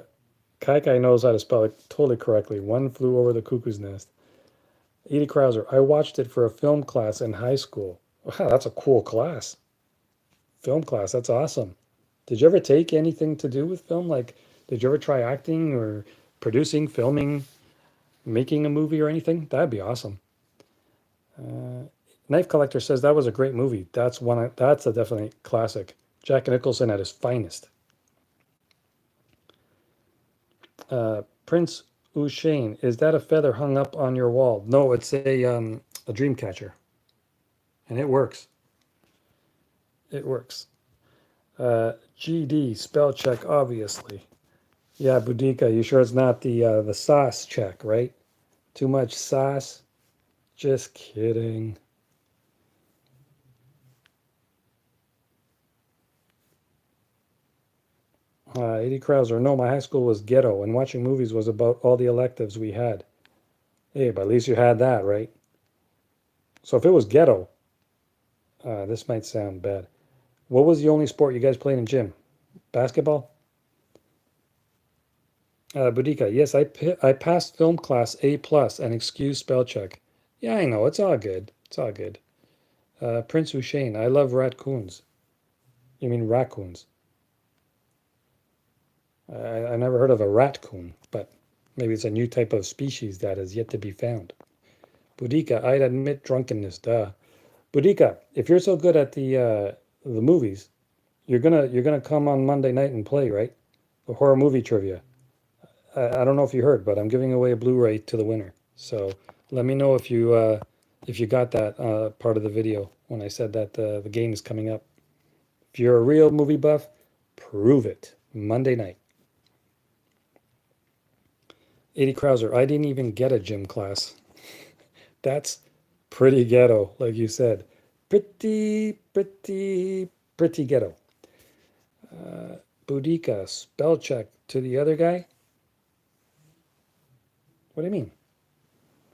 Kai Kai knows how to spell it totally correctly. One flew over the cuckoo's nest. Edie Krauser, I watched it for a film class in high school. Wow, that's a cool class. Film class, that's awesome. Did you ever take anything to do with film? Like, did you ever try acting or producing, filming, making a movie or anything? That'd be awesome. Knife Collector says that was a great movie. That's a definitely classic. Jack Nicholson at his finest. Prince Ushane, is that a feather hung up on your wall? No, it's a dream catcher, and it works. It works. GD spell check, obviously. Yeah, Budika, you sure it's not the sauce check, right? Too much sauce? Just kidding. Eddie Krauser, no, my high school was ghetto, and watching movies was about all the electives we had. Hey, but at least you had that, right? So if it was ghetto, this might sound bad. What was the only sport you guys played in gym? Basketball? Budika, yes, I passed film class A plus and excuse spell check. Yeah, I know, it's all good. It's all good. Prince Hussein, I love raccoons. You mean raccoons? I never heard of a raccoon, but maybe it's a new type of species that is yet to be found. Budika, I'd admit drunkenness, duh. Budika, if you're so good at the movies, you're gonna come on Monday night and play, right? The horror movie trivia. I don't know if you heard, but I'm giving away a Blu-ray to the winner. So let me know if you got that part of the video when I said that the game is coming up. If you're a real movie buff, prove it. Monday night. 80 Krauser, I didn't even get a gym class. That's pretty ghetto, like you said. Pretty ghetto. Boudica, spell check to the other guy? What do you mean?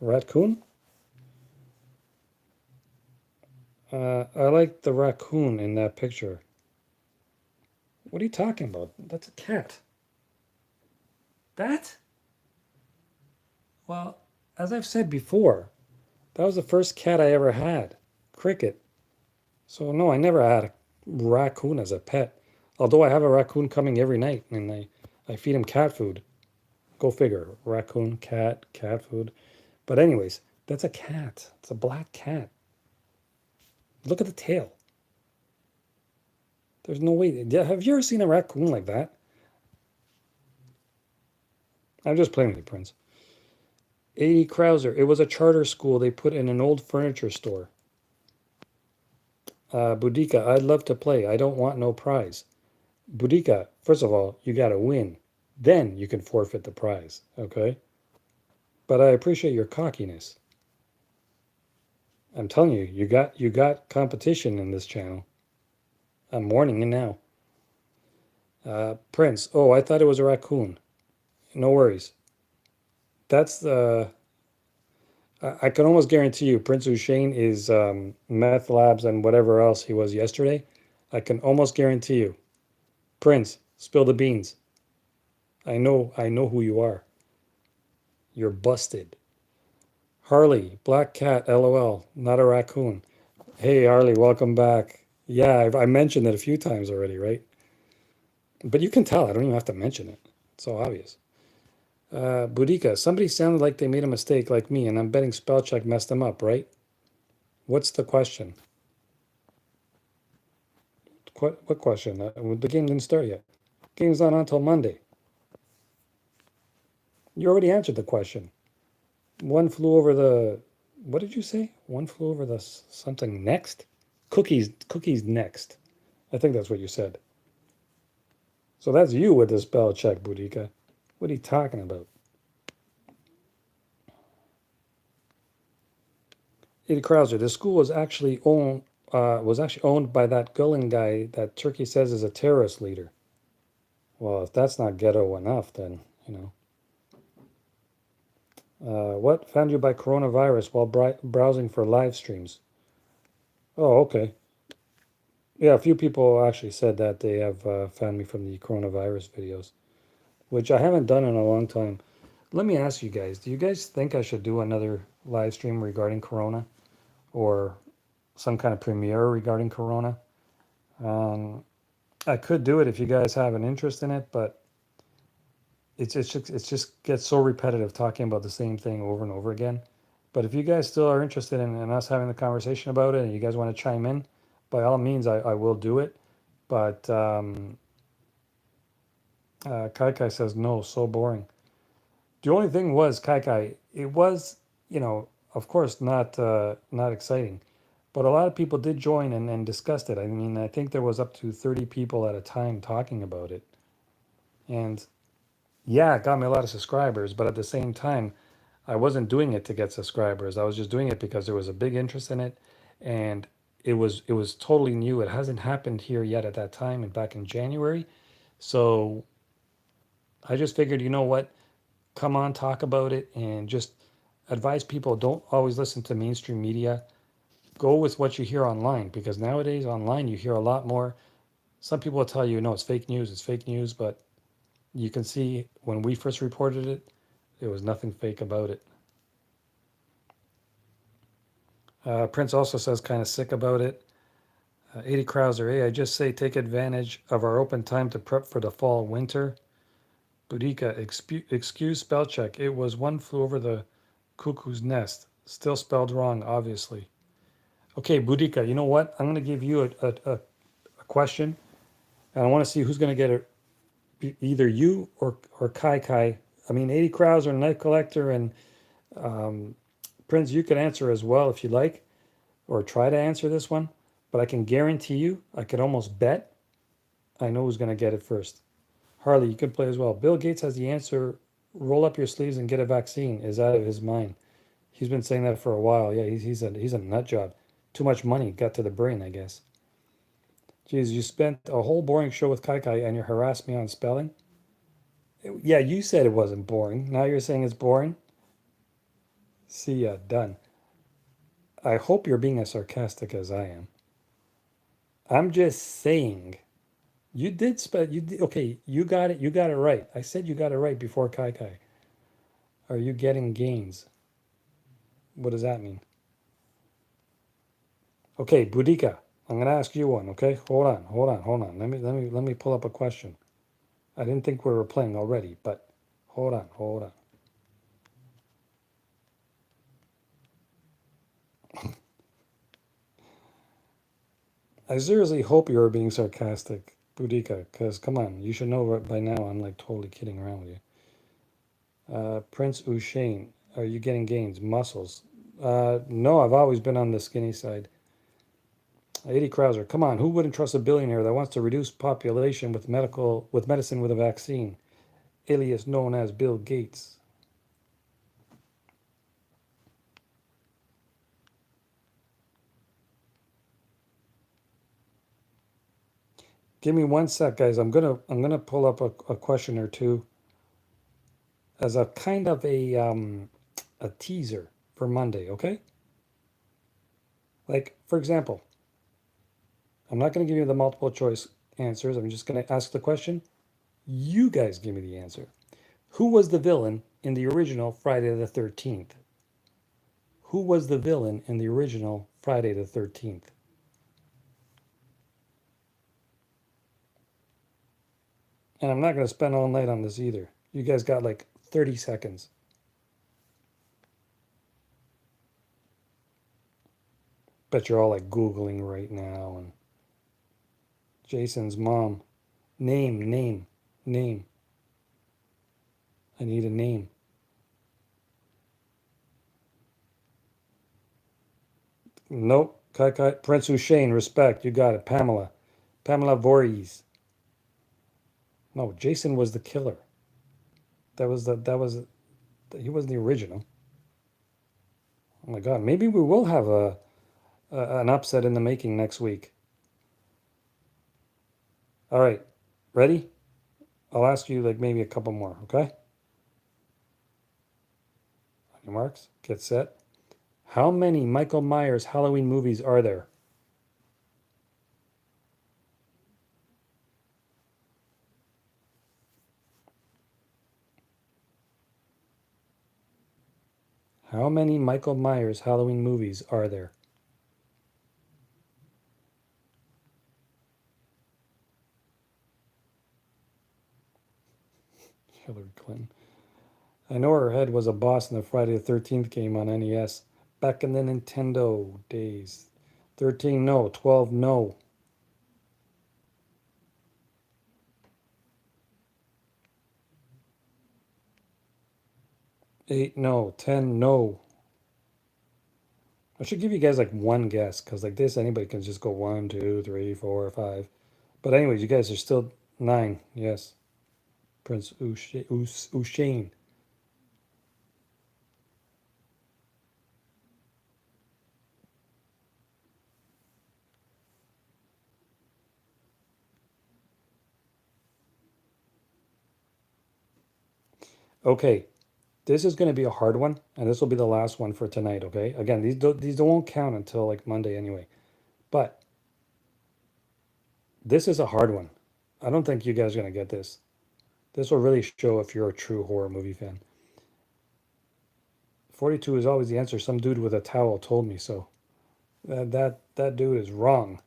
Raccoon? I like the raccoon in that picture. What are you talking about? That's a cat. That? Well, as I've said before, that was the first cat I ever had. Cricket. So no, I never had a raccoon as a pet. Although I have a raccoon coming every night and I feed him cat food. Go figure. Raccoon, cat food. But anyways, that's a cat. It's a black cat. Look at the tail. There's no way. Have you ever seen a raccoon like that? I'm just playing with you, Prince. 80 Krauser. It was a charter school they put in an old furniture store. Budika, I'd love to play. I don't want no prize. Budika, first of all, you got to win. Then you can forfeit the prize, okay? But I appreciate your cockiness. I'm telling you, you got competition in this channel. I'm warning you now. Prince, oh, I thought it was a raccoon. No worries. That's the. I can almost guarantee you, Prince Hussein is meth labs and whatever else he was yesterday. I can almost guarantee you, Prince, spill the beans. I know who you are. You're busted. Harley, black cat, lol, not a raccoon. Hey, Harley, welcome back. Yeah, I mentioned it a few times already, right? But you can tell, I don't even have to mention it. It's so obvious. Budika, somebody sounded like they made a mistake like me, and I'm betting spell check messed them up, right? What's the question? What question? The game didn't start yet. Game's not on until Monday. You already answered the question. One flew over the. What did you say? One flew over the something next? Cookies next. I think that's what you said. So that's you with the spell check, Budika. What are you talking about? Eddie Krauser, the school was actually owned by that Gulen guy that Turkey says is a terrorist leader. Well, if that's not ghetto enough, then you know. What found you by coronavirus while browsing for live streams? Oh, okay. Yeah, a few people actually said that they have found me from the coronavirus videos, which I haven't done in a long time. Let me ask you guys, do you guys think I should do another live stream regarding corona or some kind of premiere regarding corona? Um, I could do it if you guys have an interest in it, but it's just gets so repetitive talking about the same thing over and over again. But if you guys still are interested in us having the conversation about it and you guys want to chime in, by all means, I will do it. But Kai Kai says no, so boring. The only thing was Kai Kai, it was, of course, not exciting, but a lot of people did join and discussed it. I mean, I think there was up to 30 people at a time talking about it, and yeah, it got me a lot of subscribers. But at the same time, I wasn't doing it to get subscribers. I was just doing it because there was a big interest in it, and it was totally new. It hasn't happened here yet at that time, and back in January. So I just figured, you know what? Come on, talk about it, and just advise people don't always listen to mainstream media. Go with what you hear online because nowadays online you hear a lot more. Some people will tell you, no, it's fake news, but you can see when we first reported it, there was nothing fake about it. Prince also says kind of sick about it. 80 Krauser, hey, I just say take advantage of our open time to prep for the fall winter. Budika, excuse spell check. It was one flew over the cuckoo's nest. Still spelled wrong, obviously. Okay, Budika, you know what? I'm going to give you a question, and I want to see who's going to get it. Either you or Kai Kai. I mean, 80 Krauser, Knife Collector, and um, Prince, you could answer as well if you like, or try to answer this one. But I can guarantee you, I could almost bet I know who's going to get it first. Harley, you can play as well. Bill Gates has the answer. Roll up your sleeves and get a vaccine is out of his mind. He's been saying that for a while. Yeah, he's a nut job. Too much money got to the brain, I guess. Geez, you spent a whole boring show with Kai Kai and you harassed me on spelling? Yeah, you said it wasn't boring. Now you're saying it's boring? See ya, done. I hope you're being as sarcastic as I am. I'm just saying. You did spell you did, okay, you got it right. I said you got it right before Kai Kai. Are you getting gains? What does that mean? Okay, Budika, I'm gonna ask you one, okay? Hold on. Let me pull up a question. I didn't think we were playing already, but hold on. I seriously hope you were being sarcastic, Boudica, because come on, you should know by now I'm like totally kidding around with you. Prince Ushane, are you getting gains? Muscles? No, I've always been on the skinny side. Eddie Krauser, come on, who wouldn't trust a billionaire that wants to reduce population with medicine with a vaccine, alias known as Bill Gates? Give me one sec, guys. I'm gonna pull up a question or two as a kind of a teaser for Monday, okay? Like, for example, I'm not going to give you the multiple choice answers. I'm just going to ask the question. You guys give me the answer. Who was the villain in the original Friday the 13th? Who was the villain in the original Friday the 13th? And I'm not going to spend all night on this either. You guys got like 30 seconds. Bet you're all like Googling right now. And Jason's mom. Name, name, name. I need a name. Nope. Cut, cut. Prince Ushane, respect. You got it. Pamela. Pamela Voorhees. No, Jason was the killer. That was he wasn't the original. Oh my god, maybe we will have an upset in the making next week. All right, ready? I'll ask you like maybe a couple more, okay? On your marks, get set. How many Michael Myers Halloween movies are there? How many Michael Myers Halloween movies are there? Hillary Clinton. I know her head was a boss in the Friday the 13th game on NES back in the Nintendo days. 13 no, 12 no. 8 no, 10 no. I should give you guys like one guess because like this anybody can just go 1, 2, 3, 4, 5. But anyways, you guys are still 9. Yes. Prince Ushane. Okay, this is going to be a hard one, and this will be the last one for tonight. Okay, again, these won't count until like Monday anyway. But this is a hard one. I don't think you guys are going to get this. This will really show if you're a true horror movie fan. 42 is always the answer. Some dude with a towel told me so. That dude is wrong.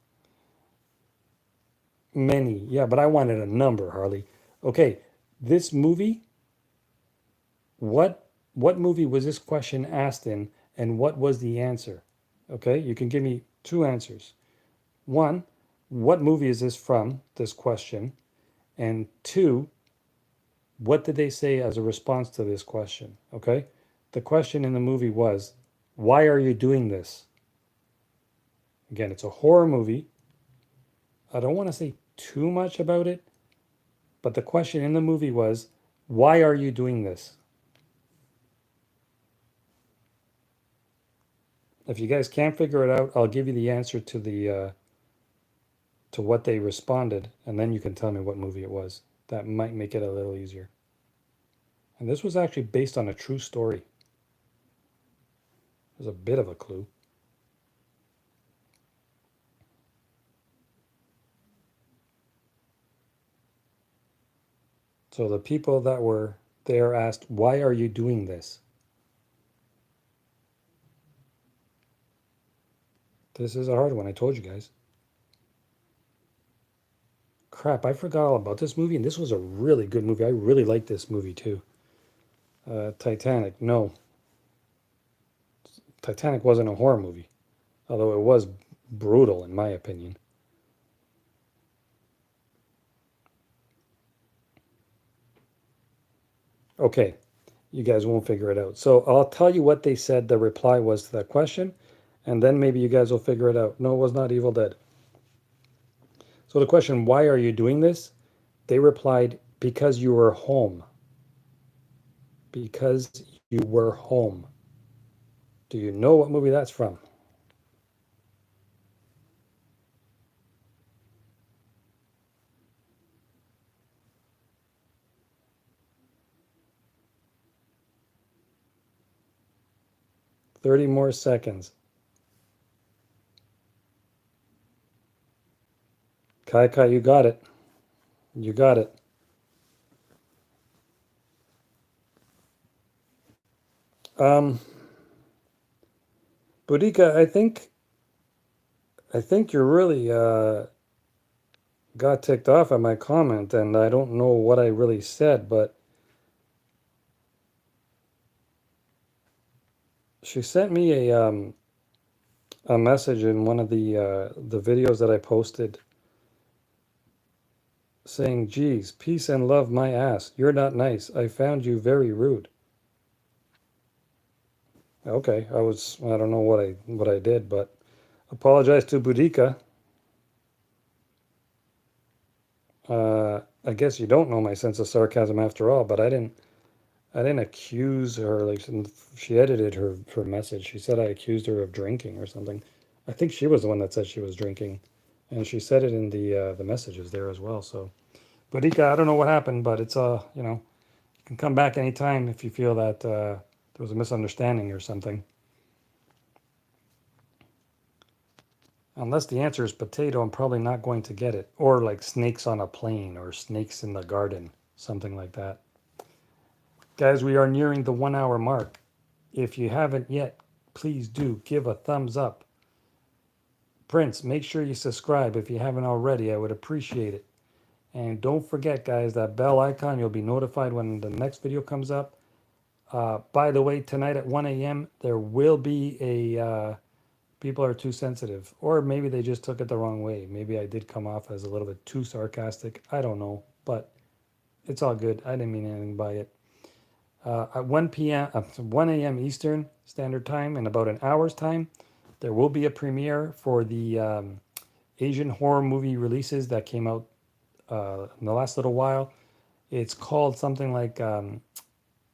Many, yeah, but I wanted a number, Harley. Okay, this movie, what movie was this question asked in, and what was the answer? Okay, you can give me two answers. One, what movie is this from, this question? And two, what did they say as a response to this question? Okay, the question in the movie was, why are you doing this? Again, it's a horror movie. I don't want to say too much about it, but the question in the movie was, why are you doing this? If you guys can't figure it out, I'll give you the answer to what they responded, and then you can tell me what movie it was. That might make it a little easier. And this was actually based on a true story. There's a bit of a clue. So the people that were there asked, why are you doing this? This is a hard one, I told you guys. Crap, I forgot all about this movie, and this was a really good movie. I really liked this movie too. Titanic, no. Titanic wasn't a horror movie, although it was brutal in my opinion. Okay, you guys won't figure it out. So I'll tell you what they said the reply was to that question, and then maybe you guys will figure it out. No, it was not Evil Dead. So the question, why are you doing this? They replied, because you were home. Because you were home. Do you know what movie that's from? Thirty more seconds. Kai Kai, you got it. You got it. Um, Boudica, I think you're really got ticked off at my comment, and I don't know what I really said, but she sent me a message in one of the videos that I posted saying, "Geez, peace and love my ass. You're not nice. I found you very rude." Okay, I don't know what I did, but apologize to Boudica. I guess you don't know my sense of sarcasm after all, but I didn't accuse her. Like, she edited her message. She said I accused her of drinking or something. I think she was the one that said she was drinking, and she said it in the messages there as well. So, Boudica, I don't know what happened, but it's you can come back anytime if you feel that there was a misunderstanding or something. Unless the answer is potato, I'm probably not going to get it. Or like snakes on a plane or snakes in the garden, something like that. Guys, we are nearing the 1 hour mark. If you haven't yet, please do give a thumbs up. Prince, make sure you subscribe if you haven't already. I would appreciate it. And don't forget, guys, that bell icon. You'll be notified when the next video comes up. By the way, tonight at 1 a.m., there will be a people are too sensitive, or maybe they just took it the wrong way. Maybe I did come off as a little bit too sarcastic. I don't know, but it's all good. I didn't mean anything by it. At 1 p.m., 1 a.m. Eastern Standard Time, in about an hour's time, there will be a premiere for the Asian horror movie releases that came out in the last little while. It's called something like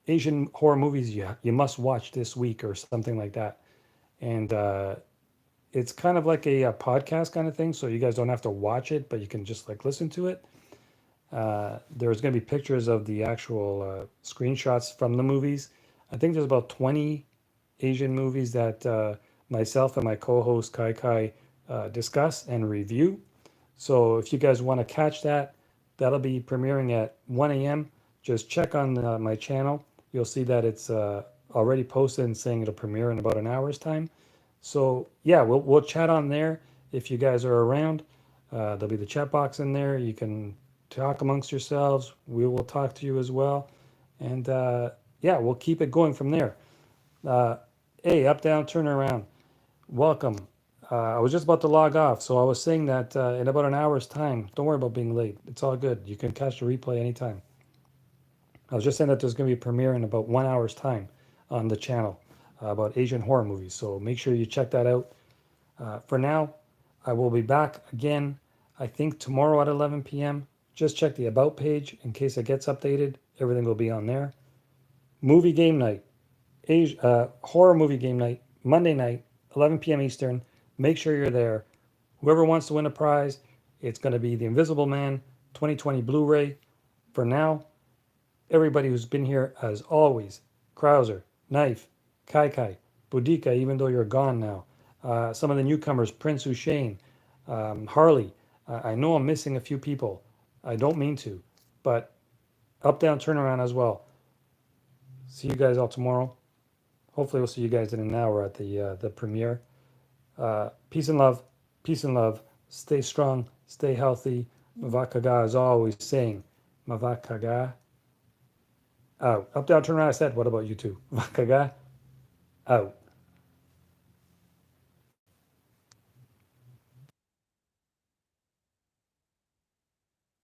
Asian horror movies you must watch this week or something like that. And it's kind of like a podcast kind of thing, so you guys don't have to watch it, but you can just like listen to it. There's going to be pictures of the actual screenshots from the movies. I think there's about 20 Asian movies that myself and my co-host Kai Kai discuss and review. So if you guys want to catch that, that'll be premiering at 1 a.m. Just check on my channel. You'll see that it's already posted and saying it'll premiere in about an hour's time. So yeah, we'll chat on there if you guys are around. There'll be the chat box in there. You can talk amongst yourselves. We will talk to you as well, and yeah, we'll keep it going from there. Uh, hey, up, down, turn around. Welcome. I was just about to log off, so I was saying that in about an hour's time. Don't worry about being late. It's all good. You can catch the replay anytime. I was just saying that there's going to be a premiere in about 1 hour's time on the channel about Asian horror movies. So make sure you check that out. For now, I will be back again, I think tomorrow at 11 p.m. Just check the About page in case it gets updated. Everything will be on there. Movie game night, horror movie game night, Monday night, 11 p.m. Eastern. Make sure you're there. Whoever wants to win a prize, it's going to be The Invisible Man 2020 Blu-ray. For now, everybody who's been here, as always, Krauser, Knife, Kai Kai, Boudica, even though you're gone now, some of the newcomers, Prince Hussein, Harley. I know I'm missing a few people. I don't mean to, but up, down, turnaround as well. See you guys all tomorrow. Hopefully, we'll see you guys in an hour at the premiere. Peace and love. Peace and love. Stay strong. Stay healthy. Mavakaga is always saying, Mavakaga out. Up, down, turn around. I said, what about you two? Mavakaga out.